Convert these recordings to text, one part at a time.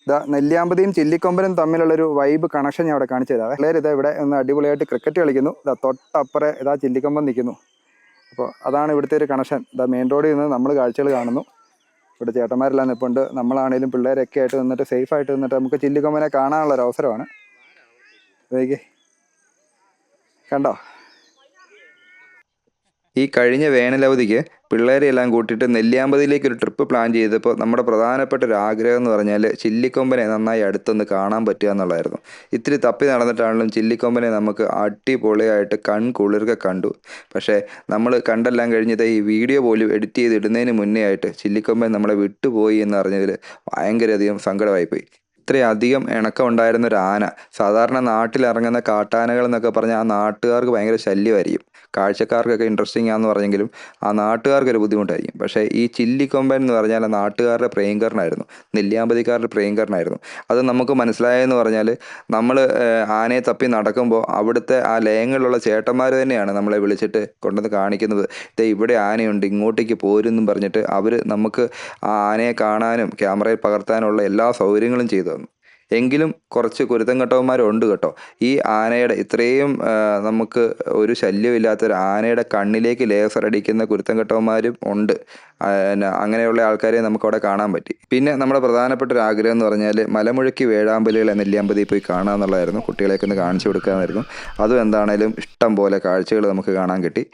ഇതാ നെല്ലിയാമ്പതിയും ചില്ലിക്കൊമ്പനും തമ്മിലുള്ളൊരു vibe connection ഞാൻ അവിടെ കാണിച്ചു തരാം. പിള്ളേർ ഇതാ ഇവിടെ ഒന്ന് അടിപൊളിയായിട്ട് ക്രിക്കറ്റ് കളിക്കുന്നു. ഇതാ തൊട്ടപ്പുറേ ഇതാ ചില്ലിക്കൊമ്പൻ നിൽക്കുന്നു. അപ്പോൾ അതാണ് ഇവിടുത്തെ ഒരു കണക്ഷൻ. ഇതാ മെയിൻ റോഡിൽ നിന്ന് നമ്മൾ കാഴ്ചകൾ കാണുന്നു. ഇവിടെ ചേട്ടന്മാരെല്ലാം നിൽപ്പുണ്ട്. നമ്മളാണേലും പിള്ളേരൊക്കെ ആയിട്ട് നിന്നിട്ട് സേഫായിട്ട് നിന്നിട്ട് നമുക്ക് ചില്ലിക്കൊമ്പനെ കാണാനുള്ളൊരു അവസരമാണ്. അതൊക്കെ കണ്ടോ? ഈ കഴിഞ്ഞ വേനലവധിക്ക് പിള്ളേരെയെല്ലാം കൂട്ടിയിട്ട് നെല്ലിയാമ്പതിയിലേക്ക് ഒരു ട്രിപ്പ് പ്ലാൻ ചെയ്തപ്പോൾ നമ്മുടെ പ്രധാനപ്പെട്ട ഒരു ആഗ്രഹം എന്ന് പറഞ്ഞാൽ ചില്ലിക്കൊമ്പനെ നന്നായി അടുത്തൊന്ന് കാണാൻ പറ്റുക എന്നുള്ളതായിരുന്നു. ഇത്തിരി തപ്പി നടന്നിട്ടാണെങ്കിലും ചില്ലിക്കൊമ്പനെ നമുക്ക് അടിപൊളിയായിട്ട് കൺകുളിർക്കെ കണ്ടു. പക്ഷേ നമ്മൾ കണ്ടെല്ലാം കഴിഞ്ഞത് ഈ വീഡിയോ പോലും എഡിറ്റ് ചെയ്ത് ഇടുന്നതിന് മുന്നേ ആയിട്ട് ചില്ലിക്കൊമ്പൻ നമ്മളെ വിട്ടുപോയി എന്ന് അറിഞ്ഞതിൽ ഭയങ്കരധികം സങ്കടമായിപ്പോയി. ഇത്രയധികം ഇണക്കം ഉണ്ടായിരുന്ന ഒരു ആന, സാധാരണ നാട്ടിലിറങ്ങുന്ന കാട്ടാനകൾ എന്നൊക്കെ പറഞ്ഞാൽ ആ നാട്ടുകാർക്ക് ഭയങ്കര ശല്യമായിരിക്കും. കാഴ്ചക്കാർക്കൊക്കെ ഇൻട്രസ്റ്റിംഗ് ആണെന്ന് പറഞ്ഞെങ്കിലും ആ നാട്ടുകാർക്കൊരു ബുദ്ധിമുട്ടായിരിക്കും. പക്ഷേ ഈ ചില്ലിക്കൊമ്പൻ എന്ന് പറഞ്ഞാൽ നാട്ടുകാരുടെ പ്രിയങ്കരനായിരുന്നു, നെല്ലിയാമ്പതിക്കാരുടെ പ്രിയങ്കരനായിരുന്നു. അത് നമുക്ക് മനസ്സിലായെന്ന് പറഞ്ഞാൽ നമ്മൾ ആനയെ തപ്പി നടക്കുമ്പോൾ അവിടുത്തെ ആ ലയങ്ങളിലുള്ള ചേട്ടന്മാർ തന്നെയാണ് നമ്മളെ വിളിച്ചിട്ട് കൊണ്ടുവന്ന് കാണിക്കുന്നത്. ഇവിടെ ആനയുണ്ട്, ഇങ്ങോട്ടേക്ക് പോരെന്നും പറഞ്ഞിട്ട് അവർ നമുക്ക് ആ ആനയെ കാണാനും ക്യാമറയിൽ പകർത്താനുള്ള എല്ലാ സൗകര്യങ്ങളും ചെയ്തു തന്നു. എങ്കിലും കുറച്ച് കുരുത്തം കെട്ടവന്മാരുണ്ട് കേട്ടോ. ഈ ആനയുടെ ഇത്രയും നമുക്ക് ഒരു ശല്യമില്ലാത്തൊരു ആനയുടെ കണ്ണിലേക്ക് ലേസർ അടിക്കുന്ന കുരുത്തം കെട്ടവന്മാരും ഉണ്ട്. അങ്ങനെയുള്ള ആൾക്കാരെ നമുക്കവിടെ കാണാൻ പറ്റി. പിന്നെ നമ്മുടെ പ്രധാനപ്പെട്ട ഒരു ആഗ്രഹം എന്ന് പറഞ്ഞാൽ മലമുഴക്കി വേഴാമ്പലുകളെ നെല്ലിയാമ്പതി പോയി കാണുക എന്നുള്ളതായിരുന്നു. കുട്ടികളെയൊക്കെ ഒന്ന് കാണിച്ചു കൊടുക്കാമെന്നായിരുന്നു. അതും എന്താണേലും ഇഷ്ടം പോലെ കാഴ്ചകൾ നമുക്ക് കാണാൻ കിട്ടി.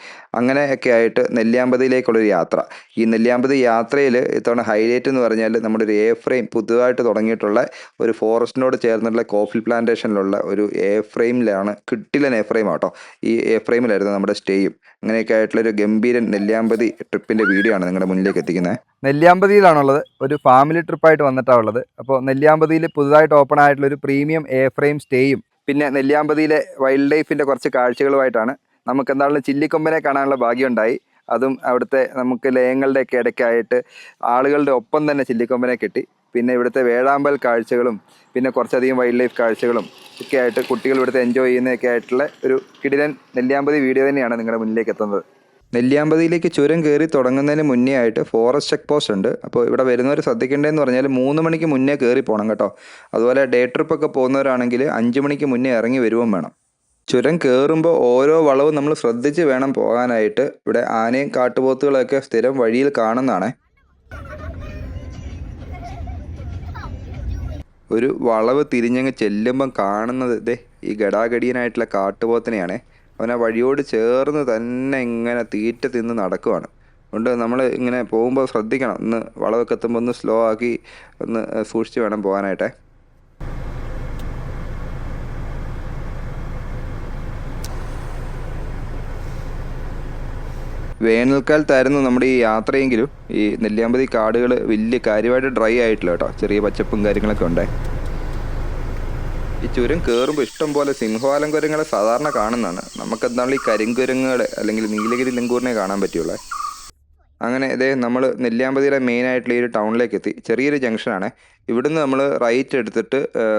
അങ്ങനെയൊക്കെ ആയിട്ട് നെല്ലിയാമ്പതിയിലേക്കുള്ളൊരു യാത്ര. ഈ നെല്ലിയാമ്പതി യാത്രയിൽ ഇത്തവണ ഹൈലൈറ്റ് എന്ന് പറഞ്ഞാൽ നമ്മുടെ ഒരു ഫ്രെയിം പുതുതായിട്ട് തുടങ്ങിയിട്ടുള്ള ഒരു ഫോറസ്റ്റിനോട് ചേർന്നുള്ള കോഫി പ്ലാന്റേഷനിലുള്ള ഒരു ഫ്രെയിമിലാണ്. കിട്ടിലൻ ഫ്രെയിം ആട്ടോ. ഈ ഫ്രെയിമിലായിരുന്നു നമ്മുടെ സ്റ്റേയും. അങ്ങനെയൊക്കെ ആയിട്ടുള്ളൊരു ഗംഭീരൻ നെല്ലിയാമ്പതി ട്രിപ്പിൻ്റെ വീഡിയോ ആണ് നിങ്ങളുടെ മുന്നിലേക്ക് എത്തിക്കുന്നത്. നെല്ലിയാമ്പതിയിലാണുള്ളത്. ഒരു ഫാമിലി ട്രിപ്പായിട്ട് വന്നിട്ടാണ് ഉള്ളത്. അപ്പോൾ നെല്ലിയാമ്പതിയിൽ പുതുതായിട്ട് ഓപ്പൺ ആയിട്ടുള്ളൊരു പ്രീമിയം ഫ്രെയിം സ്റ്റേയും പിന്നെ നെല്ലിയാമ്പതിയിലെ വൈൽഡ് ലൈഫിൻ്റെ കുറച്ച് കാഴ്ചകളുമായിട്ടാണ്. നമുക്ക് എന്താണെങ്കിലും ചില്ലിക്കൊമ്പനെ കാണാനുള്ള ഭാഗ്യമുണ്ടായി. അതും അവിടുത്തെ നമുക്ക് ലയങ്ങളുടെയൊക്കെ ഇടയ്ക്കായിട്ട് ആളുകളുടെ ഒപ്പം തന്നെ ചില്ലിക്കൊമ്പനെ കിട്ടി. പിന്നെ ഇവിടുത്തെ വേഴാമ്പൽ കാഴ്ചകളും പിന്നെ കുറച്ചധികം വൈൽഡ് ലൈഫ് കാഴ്ചകളും ഒക്കെ ആയിട്ട് കുട്ടികൾ ഇവിടുത്തെ എൻജോയ് ചെയ്യുന്നതൊക്കെ ആയിട്ടുള്ള ഒരു കിടിലൻ നെല്ലിയാമ്പതി വീഡിയോ തന്നെയാണ് നിങ്ങളുടെ മുന്നിലേക്ക് എത്തുന്നത്. നെല്ലിയാമ്പതിയിലേക്ക് ചുരം കയറി തുടങ്ങുന്നതിന് മുന്നേ ആയിട്ട് ഫോറസ്റ്റ് ചെക്ക് പോസ്റ്റ് ഉണ്ട്. അപ്പോൾ ഇവിടെ വരുന്നവർ ശ്രദ്ധിക്കേണ്ടതെന്ന് പറഞ്ഞാൽ 3 മണിക്ക് മുന്നേ കയറി പോകണം കേട്ടോ. അതുപോലെ ഡേ ട്രിപ്പൊക്കെ പോകുന്നവരാണെങ്കിൽ 5 മണിക്ക് മുന്നേ ഇറങ്ങി വരുവും വേണം. ചുരം കയറുമ്പോൾ ഓരോ വളവും നമ്മൾ ശ്രദ്ധിച്ച് വേണം പോകാനായിട്ട്. ഇവിടെ ആനയും കാട്ടുപോത്തുകളൊക്കെ സ്ഥിരം വഴിയിൽ കാണുന്നതാണ്. ഒരു വളവ് തിരിഞ്ഞങ്ങ് ചെല്ലുമ്പം കാണുന്നത് ഈ ഗടാഗടിയനായിട്ടുള്ള കാട്ടുപോത്തിനെയാണ്. അവൻ ആ വഴിയോട് ചേർന്ന് തന്നെ ഇങ്ങനെ തീറ്റ തിന്ന് നടക്കുവാണ്. അതുകൊണ്ട് നമ്മൾ ഇങ്ങനെ പോകുമ്പോൾ ശ്രദ്ധിക്കണം. ഒന്ന് വളവൊക്കെ എത്തുമ്പോൾ ഒന്ന് സ്ലോ ആക്കി ഒന്ന് സൂക്ഷിച്ച് വേണം പോകാനായിട്ടേ. വേനൽക്കാലത്തായിരുന്നു നമ്മുടെ ഈ യാത്രയെങ്കിലും ഈ നെല്ലിയാമ്പതി കാടുകൾ വലിയ കാര്യമായിട്ട് ഡ്രൈ ആയിട്ടില്ല കേട്ടോ. ചെറിയ പച്ചപ്പും കാര്യങ്ങളൊക്കെ ഉണ്ട്. ഈ ചുരം കയറുമ്പോൾ ഇഷ്ടം പോലെ സിംഹവാലം കുരങ്ങളെ സാധാരണ കാണുന്നതാണ്. നമുക്കെന്താണെങ്കിലും ഈ കരിങ്കുരങ്ങുകളെ അല്ലെങ്കിൽ നീലഗിരി ലങ്കൂറിനെ കാണാൻ പറ്റുള്ളൂ. അങ്ങനെ നമ്മൾ നെല്ലിയാമ്പതിയിലെ മെയിനായിട്ടുള്ള ഈ ഒരു ടൗണിലേക്ക് എത്തി. ചെറിയൊരു ജംഗ്ഷനാണ്. ഇവിടുന്ന് നമ്മൾ റൈറ്റ് എടുത്തിട്ട്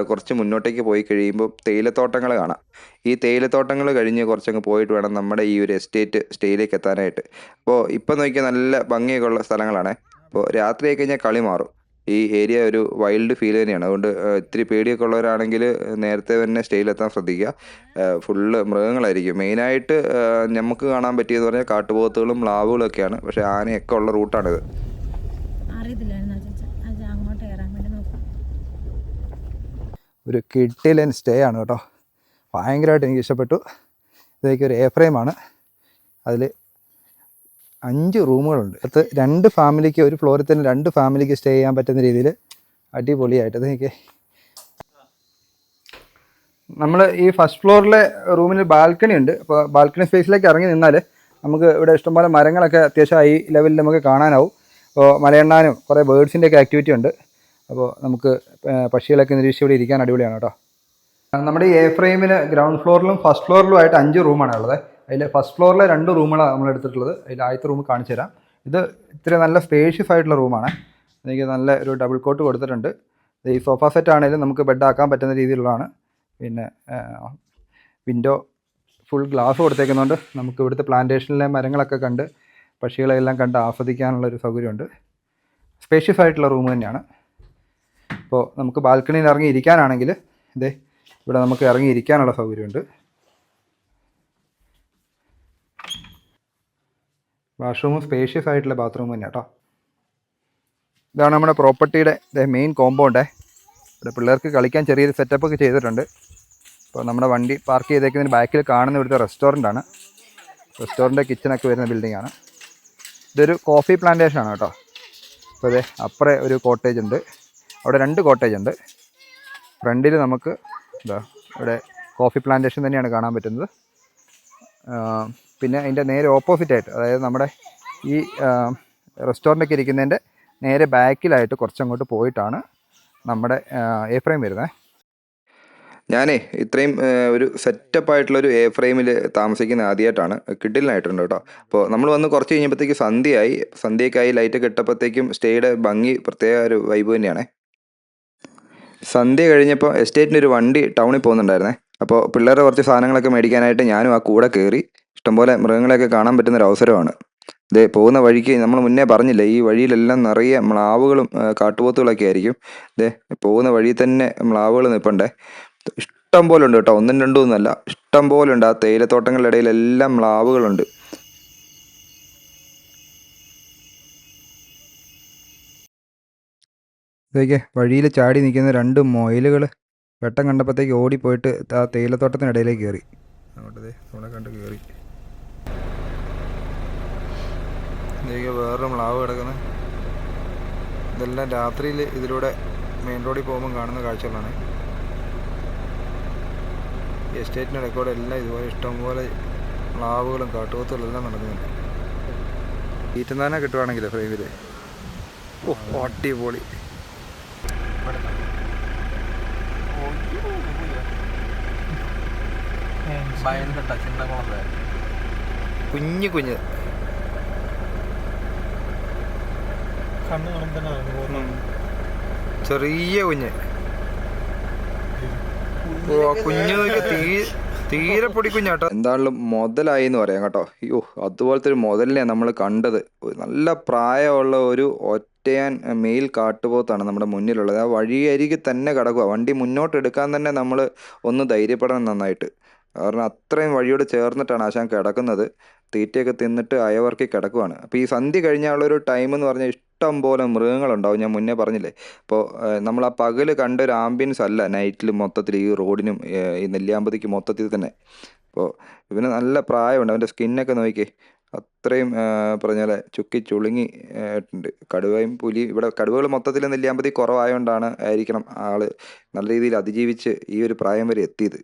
കുറച്ച് മുന്നോട്ടേക്ക് പോയി കഴിയുമ്പോൾ തേയിലത്തോട്ടങ്ങൾ കാണാം. ഈ തേയിലത്തോട്ടങ്ങൾ കഴിഞ്ഞ് കുറച്ചങ്ങ് പോയിട്ട് വേണം നമ്മുടെ ഈ ഒരു സ്റ്റേയിലേക്ക് എത്താനായിട്ട്. അപ്പോൾ ഇപ്പം നോക്കിയാൽ നല്ല ഭംഗിയൊക്കെ ഉള്ള സ്ഥലങ്ങളാണ്. അപ്പോൾ രാത്രിയായി കഴിഞ്ഞാൽ കളി മാറും. ഈ ഏരിയ ഒരു വൈൽഡ് ഫീൽ തന്നെയാണ്. അതുകൊണ്ട് ഇത്തിരി പേടിയൊക്കെ ഉള്ളവരാണെങ്കിൽ നേരത്തെ തന്നെ സ്റ്റേയിലെത്താൻ ശ്രദ്ധിക്കുക. ഫുള്ള് മൃഗങ്ങളായിരിക്കും. മെയിനായിട്ട് നമുക്ക് കാണാൻ പറ്റിയെന്ന് പറഞ്ഞാൽ കാട്ടുപോത്തുകളും മ്ലാവുകളും ഒക്കെയാണ്. പക്ഷേ ആനയൊക്കെ ഉള്ള റൂട്ടാണിത്. ഒരു കിട്ടിലൻ സ്റ്റേ ആണ് കേട്ടോ. ഭയങ്കരമായിട്ട് എനിക്ക് ഇഷ്ടപ്പെട്ടു. ഇതൊക്കെ ഒരു ഫ്രെയിമാണ്. അതിൽ 5 റൂമുകളുണ്ട്. അത് 2 ഫാമിലിക്ക് ഒരു ഫ്ലോറിൽ തന്നെ 2 ഫാമിലിക്ക് സ്റ്റേ ചെയ്യാൻ പറ്റുന്ന രീതിയിൽ അടിപൊളിയായിട്ട്. അതൊക്കെ നമ്മൾ ഈ ഫസ്റ്റ് ഫ്ലോറിലെ റൂമിൽ ബാൽക്കണി ഉണ്ട്. അപ്പോൾ ബാൽക്കണി സ്പേസിലേക്ക് ഇറങ്ങി നിന്നാൽ നമുക്ക് ഇവിടെ ഇഷ്ടംപോലെ മരങ്ങളൊക്കെ അത്യാവശ്യം ഹൈ ലെവലിൽ നമുക്ക് കാണാനാവും. അപ്പോൾ മലയണ്ണാനും കുറേ ബേഡ്സിൻ്റെയൊക്കെ ആക്ടിവിറ്റി ഉണ്ട്. അപ്പോൾ നമുക്ക് പക്ഷികളൊക്കെ നിരീക്ഷിച്ച് ഇവിടെ ഇരിക്കാൻ അടിപൊളിയാണ് കേട്ടോ. നമ്മുടെ ഈ ഫ്രെയിമിന് ഗ്രൗണ്ട് ഫ്ലോറിലും ഫസ്റ്റ് ഫ്ലോറിലുമായിട്ട് 5 റൂമാണ് ഉള്ളത്. അതിൽ ഫസ്റ്റ് ഫ്ലോറിലെ 2 റൂമുകളാണ് നമ്മൾ എടുത്തിട്ടുള്ളത്. അതിൽ ആദ്യത്തെ റൂം കാണിച്ചു തരാം. ഇത് ഇത്തിരി നല്ല സ്പേഷ്യസ് ആയിട്ടുള്ള റൂമാണ്. എനിക്ക് നല്ല ഒരു ഡബിൾ കോട്ട് കൊടുത്തിട്ടുണ്ട്. ഈ സോഫ സെറ്റ് ആണെങ്കിലും നമുക്ക് ബെഡ് ആക്കാൻ പറ്റുന്ന രീതിയിലുള്ളതാണ്. പിന്നെ വിൻഡോ ഫുൾ ഗ്ലാസ് കൊടുത്തേക്കുന്നതുകൊണ്ട് നമുക്ക് ഇവിടുത്തെ പ്ലാന്റേഷനിലെ മരങ്ങളൊക്കെ കണ്ട് പക്ഷികളെല്ലാം കണ്ട് ആസ്വദിക്കാനുള്ളൊരു സൗകര്യമുണ്ട്. സ്പേഷ്യസ് ആയിട്ടുള്ള റൂം തന്നെയാണ്. ഇപ്പോൾ നമുക്ക് ബാൽക്കണിയിൽ ഇറങ്ങി ഇരിക്കാനാണെങ്കിൽ ഇതേ ഇവിടെ നമുക്ക് ഇറങ്ങി ഇരിക്കാനുള്ള സൗകര്യമുണ്ട്. വാഷ്റൂമും സ്പേഷ്യസ് ആയിട്ടുള്ള ബാത്റൂം തന്നെ കേട്ടോ. ഇതാണ് നമ്മുടെ പ്രോപ്പർട്ടിയുടെ മെയിൻ കോമ്പൗണ്ട്. ഇവിടെ പിള്ളേർക്ക് കളിക്കാൻ ചെറിയൊരു സെറ്റപ്പൊക്കെ ചെയ്തിട്ടുണ്ട്. അപ്പോൾ നമ്മുടെ വണ്ടി പാർക്ക് ചെയ്തേക്കുന്നതിന് ബാക്കിൽ കാണുന്ന ഇവിടുത്തെ റെസ്റ്റോറൻ്റാണ്. റെസ്റ്റോറൻറ്റ് കിച്ചണൊക്കെ വരുന്ന ബിൽഡിങ്ങാണ്. ഇതൊരു കോഫി പ്ലാന്റേഷനാണ് കേട്ടോ. അപ്പോൾ അതെ അപ്പുറേ ഒരു കോട്ടേജ് ഉണ്ട്, അവിടെ 2 കോട്ടേജ് ഉണ്ട്. ഫ്രണ്ടിൽ നമുക്ക് ഇവിടെ കോഫി പ്ലാന്റേഷൻ തന്നെയാണ് കാണാൻ പറ്റുന്നത്. പിന്നെ അതിൻ്റെ നേരെ ഓപ്പോസിറ്റായിട്ട്, അതായത് നമ്മുടെ ഈ റെസ്റ്റോറൻ്റൊക്കെ ഇരിക്കുന്നതിൻ്റെ നേരെ ബാക്കിലായിട്ട് കുറച്ചങ്ങോട്ട് പോയിട്ടാണ് നമ്മുടെ എ ഫ്രെയിം വരുന്നത്. ഞാനേ ഇത്രയും ഒരു സെറ്റപ്പായിട്ടുള്ളൊരു എ ഫ്രെയിമിൽ താമസിക്കുന്ന ആദ്യമായിട്ടാണ്. കിഡിലിനായിട്ടുണ്ട് കേട്ടോ. അപ്പോൾ നമ്മൾ വന്ന് കുറച്ച് കഴിഞ്ഞപ്പോഴത്തേക്ക് സന്ധ്യയ്ക്കായി ലൈറ്റൊക്കെ ഇട്ടപ്പോഴത്തേക്കും സ്റ്റേയുടെ ഭംഗി പ്രത്യേക ഒരു വൈബ് തന്നെയാണ്. സന്ധ്യ കഴിഞ്ഞപ്പോൾ എസ്റ്റേറ്റിൻ്റെ ഒരു വണ്ടി ടൗണിൽ പോകുന്നുണ്ടായിരുന്നേ. അപ്പോൾ പിള്ളേരുടെ കുറച്ച് സാധനങ്ങളൊക്കെ മേടിക്കാനായിട്ട് ഞാനും ആ കൂടെ കയറി. ഇഷ്ടംപോലെ മൃഗങ്ങളെയൊക്കെ കാണാൻ പറ്റുന്നൊരു അവസരമാണ്. ഇതേ പോകുന്ന വഴിക്ക് നമ്മൾ മുന്നേ പറഞ്ഞില്ലേ, ഈ വഴിയിലെല്ലാം നിറയെ മ്ലാവുകളും കാട്ടുപോത്തുകളൊക്കെ ആയിരിക്കും. ഇതേ പോകുന്ന വഴിയിൽ തന്നെ മ്ലാവുകൾ നിൽപ്പുണ്ടേ. ഇഷ്ടം പോലെ ഉണ്ട് കേട്ടോ, 1ഉം 2ഉം ഒന്നുമല്ല, ഇഷ്ടം പോലെ ഉണ്ട്. ആ തേയിലത്തോട്ടങ്ങളുടെ ഇടയിലെല്ലാം മ്ലാവുകളുണ്ട്. ഇതൊക്കെ വഴിയിൽ ചാടി നിൽക്കുന്ന 2 മുയലുകൾ വെട്ടം കണ്ടപ്പോഴത്തേക്ക് ഓടിപ്പോയിട്ട് ആ തേയിലത്തോട്ടത്തിനിടയിലേക്ക് കയറി. അങ്ങോട്ടേ നമ്മളെ കണ്ട് കയറി. ഇതൊക്കെ വേറൊരു മ്ലാവ് കിടക്കുന്നത്. ഇതെല്ലാം രാത്രിയിൽ ഇതിലൂടെ മെയിൻ റോഡിൽ പോകുമ്പം കാണുന്ന കാഴ്ചകളാണ്. എസ്റ്റേറ്റിൻ്റെ ഇടയ്ക്കൂടെ എല്ലാം ഇതുപോലെ ഇഷ്ടംപോലെ മ്ലാവുകളും കാട്ടുപോത്തുകളും എല്ലാം നടക്കുന്നുണ്ട്. ഈറ്റന്താന കിട്ടുവാണെങ്കിൽ ഫ്രെയിമിൽ അടിപൊളി. കുഞ്ഞ് കുഞ്ഞ് ചെറിയ കുഞ്ഞ് കുഞ്ഞ് തീരെ പൊടിക്കുഞ്ഞാട്ടോ. എന്താണെങ്കിലും മുതലായി എന്ന് പറയാം കേട്ടോ. അയ്യോ, അതുപോലത്തെ ഒരു മുതലിനെ നമ്മൾ കണ്ടത്. നല്ല പ്രായമുള്ള ഒരു ഒറ്റയാൻ മെയിൽ കാട്ടുപോത്താണ് നമ്മുടെ മുന്നിലുള്ളത്. ആ വഴിയരികിൽ തന്നെ കിടക്കുക. വണ്ടി മുന്നോട്ട് എടുക്കാൻ തന്നെ നമ്മൾ ഒന്ന് ധൈര്യപ്പെടണം നന്നായിട്ട്. കാരണം അത്രയും വഴിയോട് ചേർന്നിട്ടാണ് ആശാൻ കിടക്കുന്നത്. തീറ്റയൊക്കെ തിന്നിട്ട് അയവർക്കി കിടക്കുവാണ്. അപ്പോൾ ഈ സന്ധ്യ കഴിഞ്ഞുള്ളൊരു ടൈം എന്ന് പറഞ്ഞാൽ ഇഷ്ടം പോലെ മൃഗങ്ങളുണ്ടാവും. ഞാൻ മുന്നേ പറഞ്ഞില്ലേ. അപ്പോൾ നമ്മൾ ആ പകൽ കണ്ടൊരു ആംബിയൻസ് അല്ല നൈറ്റിൽ മൊത്തത്തിൽ ഈ റോഡിനും ഈ നെല്ലിയാമ്പതിക്ക് മൊത്തത്തിൽ തന്നെ. അപ്പോൾ ഇവന് നല്ല പ്രായമുണ്ട്. അവൻ്റെ സ്കിന്നൊക്കെ നോക്കിക്കേ, അത്രയും പറഞ്ഞ പോലെ ചുക്കി ചുളുങ്ങി ഉണ്ട്. കടുവയും പുലി ഇവിടെ കടുവകൾ മൊത്തത്തിൽ നെല്ലിയാമ്പതി കുറവായതുകൊണ്ടാണ് ആയിരിക്കണം ആൾ നല്ല രീതിയിൽ അതിജീവിച്ച് ഈ ഒരു പ്രായം വരെ എത്തിയത്.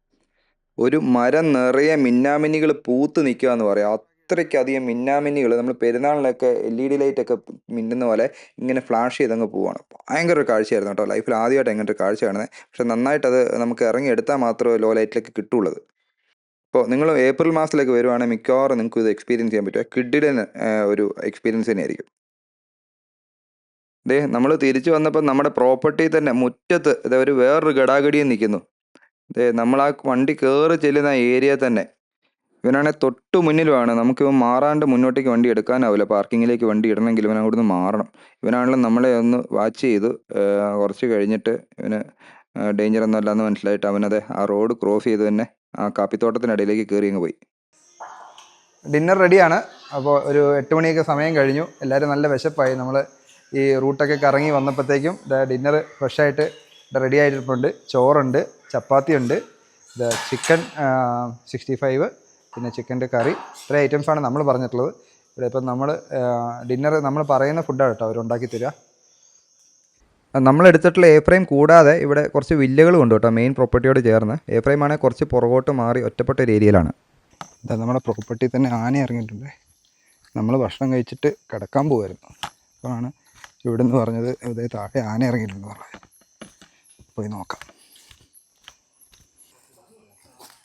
ഒരു മരം നിറയെ മിന്നാമിന്നികൾ പൂത്ത് നിൽക്കുക എന്ന് പറയാം. അത്രയ്ക്കധികം മിന്നാമിന്നികൾ നമ്മൾ പെരുന്നാളിനൊക്കെ LED ലൈറ്റൊക്കെ മിന്നുന്ന പോലെ ഇങ്ങനെ ഫ്ലാഷ് ചെയ്തങ്ങ് പോവുകയാണ്. ഭയങ്കര ഒരു കാഴ്ചയായിരുന്നു കേട്ടോ. ലൈഫിൽ ആദ്യമായിട്ട് എങ്ങനത്തെ കാഴ്ച കാണുന്നത്. പക്ഷെ നന്നായിട്ടത് നമുക്ക് ഇറങ്ങി എടുത്താൽ മാത്രമേ ലോ ലൈറ്റിലൊക്കെ കിട്ടുള്ളൂ. അപ്പോൾ നിങ്ങൾ ഏപ്രിൽ മാസത്തിലേക്ക് വരുവാണെങ്കിൽ മിക്കവാറും നിങ്ങൾക്ക് ഇത് എക്സ്പീരിയൻസ് ചെയ്യാൻ പറ്റുക. കിഡിലിന് ഒരു എക്സ്പീരിയൻസ് തന്നെയായിരിക്കും. നമ്മൾ തിരിച്ചു വന്നപ്പോൾ നമ്മുടെ പ്രോപ്പർട്ടി തന്നെ മുറ്റത്ത് ഒരു വേറൊരു ഗടാഗടിയും നിൽക്കുന്നു. നമ്മൾ ആ വണ്ടി കയറി ചെല്ലുന്ന ഏരിയ തന്നെ. ഇവനാണെങ്കിൽ തൊട്ട് മുന്നിലുമാണ്. നമുക്കിവൻ മാറാണ്ട് മുന്നോട്ടേക്ക് വണ്ടി എടുക്കാനാവില്ല. പാർക്കിങ്ങിലേക്ക് വണ്ടി ഇടണമെങ്കിൽ ഇവൻ അവിടുന്ന് മാറണം. ഇവനാണെങ്കിലും നമ്മളെ ഒന്ന് വാച്ച് ചെയ്തു. കുറച്ച് കഴിഞ്ഞിട്ട് ഇവന് ഡേഞ്ചർ ഒന്നും അല്ലാന്ന് മനസ്സിലായിട്ട് അവനത് ആ റോഡ് ക്രോസ് ചെയ്ത് തന്നെ ആ കാപ്പിത്തോട്ടത്തിനിടയിലേക്ക് കയറി അങ്ങ് പോയി. ഡിന്നർ റെഡിയാണ്. അപ്പോൾ ഒരു 8 മണിയൊക്കെ സമയം കഴിഞ്ഞു. എല്ലാവരും നല്ല വിശപ്പായി. നമ്മൾ ഈ റൂട്ടൊക്കെ കറങ്ങി വന്നപ്പോഴത്തേക്കും ഡിന്നർ ഫ്രഷായിട്ട് റെഡി ആയിട്ടുണ്ട്. ചോറുണ്ട്, ചപ്പാത്തിയുണ്ട്, ചിക്കൻ 65, പിന്നെ ചിക്കൻ്റെ കറി. ഇത്രയും ഐറ്റംസാണ് നമ്മൾ പറഞ്ഞിട്ടുള്ളത്. ഇവിടെ ഇപ്പം നമ്മൾ ഡിന്നർ നമ്മൾ പറയുന്ന ഫുഡാണ് കേട്ടോ അവരുണ്ടാക്കി തരിക. നമ്മളെടുത്തിട്ടുള്ള എ ഫ്രെയിം കൂടാതെ ഇവിടെ കുറച്ച് വില്ലകളും ഉണ്ട് കേട്ടോ മെയിൻ പ്രോപ്പർട്ടിയോട് ചേർന്ന്. എ ഫ്രെയിം ആണെങ്കിൽ കുറച്ച് പുറകോട്ട് മാറി ഒറ്റപ്പെട്ട ഒരു ഏരിയയിലാണ്. ഇതാ നമ്മുടെ പ്രോപ്പർട്ടിയിൽ തന്നെ ആന ഇറങ്ങിയിട്ടുണ്ട്. നമ്മൾ ഭക്ഷണം കഴിച്ചിട്ട് കിടക്കാൻ പോകുമായിരുന്നു. അപ്പോഴാണ് ഇവിടെ നിന്ന് പറഞ്ഞത് ഇതേ താഴെ ആന ഇറങ്ങിയിട്ടുണ്ടെന്ന് പറഞ്ഞത്. പോയി നോക്കാം.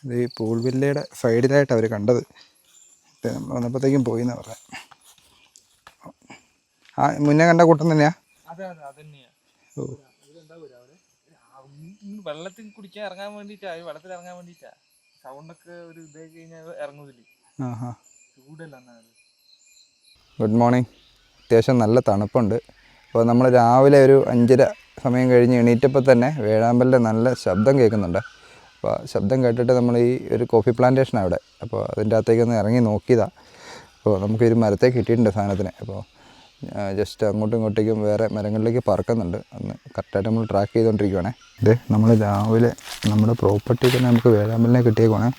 ഇത് ഈ പൂൾ വില്ലയുടെ സൈഡിലായിട്ട് അവർ കണ്ടത്. നമ്മൾ വന്നപ്പോഴത്തേക്കും പോയി എന്നാണ് പറഞ്ഞത്. ആ മുന്നേ കണ്ട കൂട്ടം തന്നെയാ. ഓ, വെള്ളത്തിൽ കുടിക്കാൻ ഇറങ്ങാൻ വേണ്ടിട്ടാ, വെള്ളത്തിൽ ഇറങ്ങാൻ വേണ്ടിട്ടാ. സൗണ്ടൊക്കെ ഒരു ഇതായി കഴിഞ്ഞാൽ ഇറങ്ങൂല. ചൂടല്ല. Good morning. അത്യാവശ്യം നല്ല തണുപ്പുണ്ട്. അപ്പോൾ നമ്മൾ രാവിലെ ഒരു 5:30 സമയം കഴിഞ്ഞ് എണീറ്റപ്പോൾ തന്നെ വേഴാമ്പലിൻ്റെ നല്ല ശബ്ദം കേൾക്കുന്നുണ്ട്. അപ്പോൾ ശബ്ദം കേട്ടിട്ട് നമ്മൾ ഈ ഒരു കോഫി പ്ലാന്റേഷനാണ് അവിടെ. അപ്പോൾ അതിൻ്റെ അകത്തേക്കൊന്ന് ഇറങ്ങി നോക്കിയതാണ്. അപ്പോൾ നമുക്കൊരു മരത്തെ കിട്ടിയിട്ടുണ്ട് സാധനത്തിന്. അപ്പോൾ ജസ്റ്റ് അങ്ങോട്ടും ഇങ്ങോട്ടേക്കും വേറെ മരങ്ങളിലേക്ക് പറക്കുന്നുണ്ട്. അന്ന് കറക്റ്റായിട്ട് നമ്മൾ ട്രാക്ക് ചെയ്തുകൊണ്ടിരിക്കുകയാണേ. ഇത് നമ്മൾ രാവിലെ നമ്മുടെ പ്രോപ്പർട്ടി തന്നെ നമുക്ക് വേഴാമ്പലിനെ കിട്ടിയേക്കുവാണേ.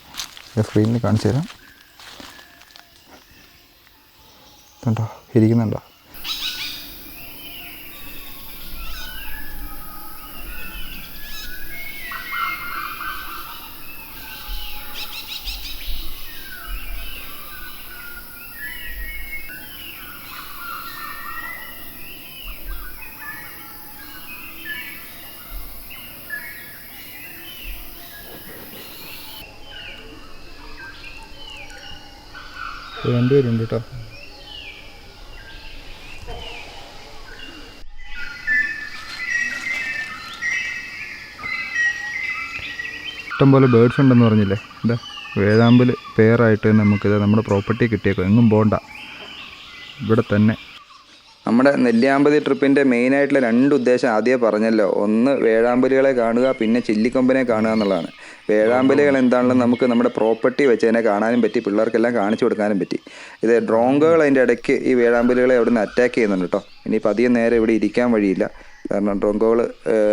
സ്ക്രീനിൽ കാണിച്ചു തരാം. ഇതുണ്ടോ, ഇരിക്കുന്നുണ്ടോ? രണ്ടുപേരുണ്ട് കേട്ടോ. ഇഷ്ടംപോലെ ബേഡ്സ് ഉണ്ടെന്ന് പറഞ്ഞില്ലേ. എന്താ വേഴാമ്പൽ പെയറായിട്ട് നമുക്കിത് നമ്മുടെ പ്രോപ്പർട്ടി കിട്ടിയേക്കും. എങ്ങും പോകണ്ട, ഇവിടെ തന്നെ. നമ്മുടെ നെല്ലിയാമ്പതി ട്രിപ്പിൻ്റെ മെയിനായിട്ടുള്ള 2 ഉദ്ദേശം ആദ്യമേ പറഞ്ഞല്ലോ. ഒന്ന് വേഴാമ്പലുകളെ കാണുക, പിന്നെ ചില്ലിക്കൊമ്പനെ കാണുക എന്നുള്ളതാണ്. വേഴാമ്പലുകൾ എന്താണെങ്കിലും നമുക്ക് നമ്മുടെ പ്രോപ്പർട്ടി വെച്ച് തന്നെ കാണാനും പറ്റി, പിള്ളേർക്കെല്ലാം കാണിച്ചു കൊടുക്കാനും പറ്റി. ഇത് ഡ്രോങ്കകൾ അതിൻ്റെ ഇടയ്ക്ക് ഈ വേഴാമ്പലുകളെ അവിടെ നിന്ന് അറ്റാക്ക് ചെയ്യുന്നുണ്ട് കേട്ടോ. ഇനിയിപ്പോൾ അധികം നേരം ഇവിടെ ഇരിക്കാൻ വഴിയില്ല. കാരണം ഡ്രോങ്കകൾ